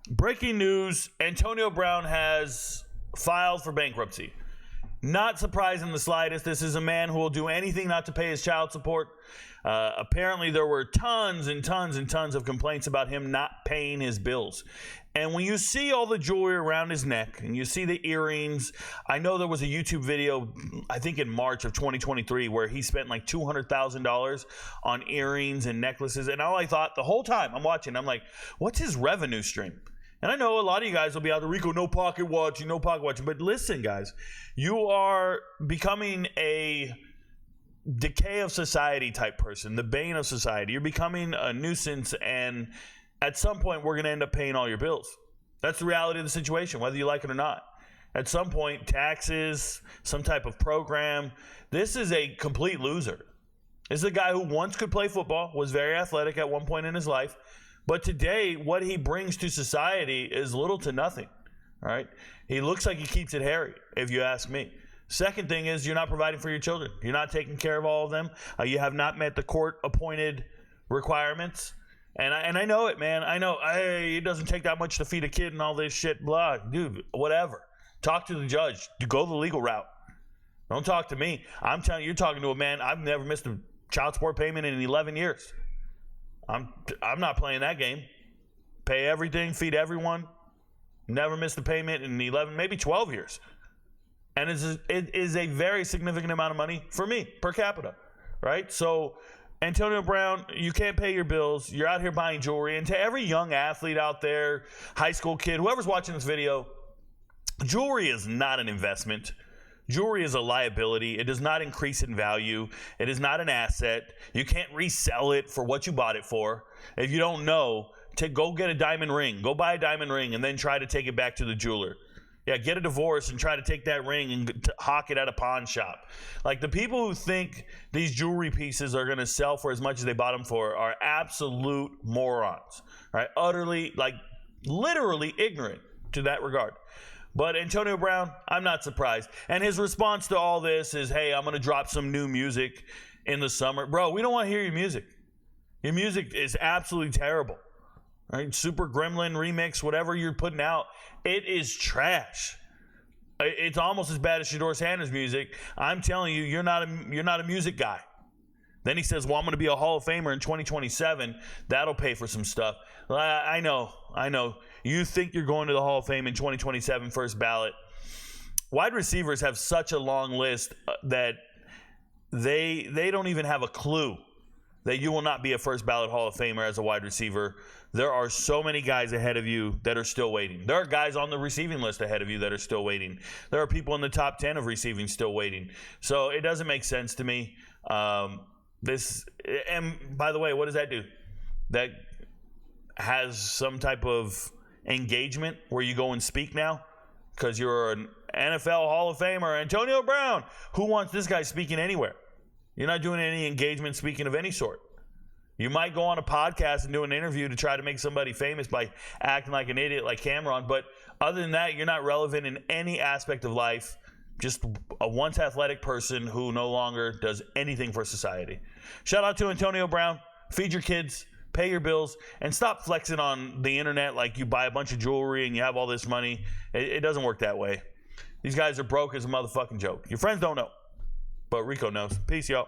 breaking news, Antonio Brown has filed for bankruptcy. Not surprised in the slightest. This is a man who will do anything not to pay his child support. Apparently, there were tons and tons and tons of complaints about him not paying his bills. And when you see all the jewelry around his neck and you see the earrings, I know there was a YouTube video, I think in March of 2023, where he spent like $200,000 on earrings and necklaces. And all I thought the whole time I'm watching, I'm like, what's his revenue stream? And I know a lot of you guys will be out there, Rico, no pocket watching, no pocket watching. But listen, guys, you are becoming a decay of society type person, the bane of society. You're becoming a nuisance, and at some point, we're going to end up paying all your bills. That's the reality of the situation, whether you like it or not. At some point, taxes, some type of program. This is a complete loser. This is a guy who once could play football, was very athletic at one point in his life. But today, what he brings to society is little to nothing. All right? He looks like he keeps it hairy, if you ask me. Second thing is, you're not providing for your children. You're not taking care of all of them. You have not met the court-appointed requirements. And I know it, man. I know, hey, it doesn't take that much to feed a kid and all this shit, blah. Dude, whatever. Talk to the judge. Go the legal route. Don't talk to me. I'm telling you, you're talking to a man. I've never missed a child support payment in 11 years. I'm not playing that game. Pay everything, feed everyone. Never missed a payment in 11, maybe 12 years. And it is a very significant amount of money for me, per capita, right? So, Antonio Brown, you can't pay your bills. You're out here buying jewelry. And to every young athlete out there, high school kid, whoever's watching this video, jewelry is not an investment. Jewelry is a liability. It does not increase in value. It is not an asset. You can't resell it for what you bought it for. If you don't know, go get a diamond ring. Go buy a diamond ring and then try to take it back to the jeweler. Yeah, get a divorce and try to take that ring and hawk it at a pawn shop. Like, the people who think these jewelry pieces are going to sell for as much as they bought them for are absolute morons, right? Utterly, like, literally ignorant to that regard. But Antonio Brown, I'm not surprised. And his response to all this is, hey, I'm going to drop some new music in the summer. Bro, we don't want to hear your music. Your music is absolutely terrible. Right? Super Gremlin remix, whatever you're putting out, it is trash. It's almost as bad as Shador Sanders' music. I'm telling you, you're not a music guy. Then he says, well, I'm going to be a Hall of Famer in 2027. That'll pay for some stuff. I know. You think you're going to the Hall of Fame in 2027, first ballot. Wide receivers have such a long list that they don't even have a clue that you will not be a first ballot Hall of Famer as a wide receiver. There are so many guys ahead of you that are still waiting. There are guys on the receiving list ahead of you that are still waiting. There are people in the top 10 of receiving still waiting. So it doesn't make sense to me. And by the way, what does that do? That has some type of engagement where you go and speak now because you're an NFL Hall of Famer, Antonio Brown. Who wants this guy speaking anywhere? You're not doing any engagement speaking of any sort. You might go on a podcast and do an interview to try to make somebody famous by acting like an idiot like Cameron, but other than that, you're not relevant in any aspect of life. Just a once athletic person who no longer does anything for society. Shout out to Antonio Brown. Feed your kids, pay your bills, and stop flexing on the internet like you buy a bunch of jewelry and you have all this money. It doesn't work that way. These guys are broke as a motherfucking joke. Your friends don't know, but Rico knows. Peace, y'all.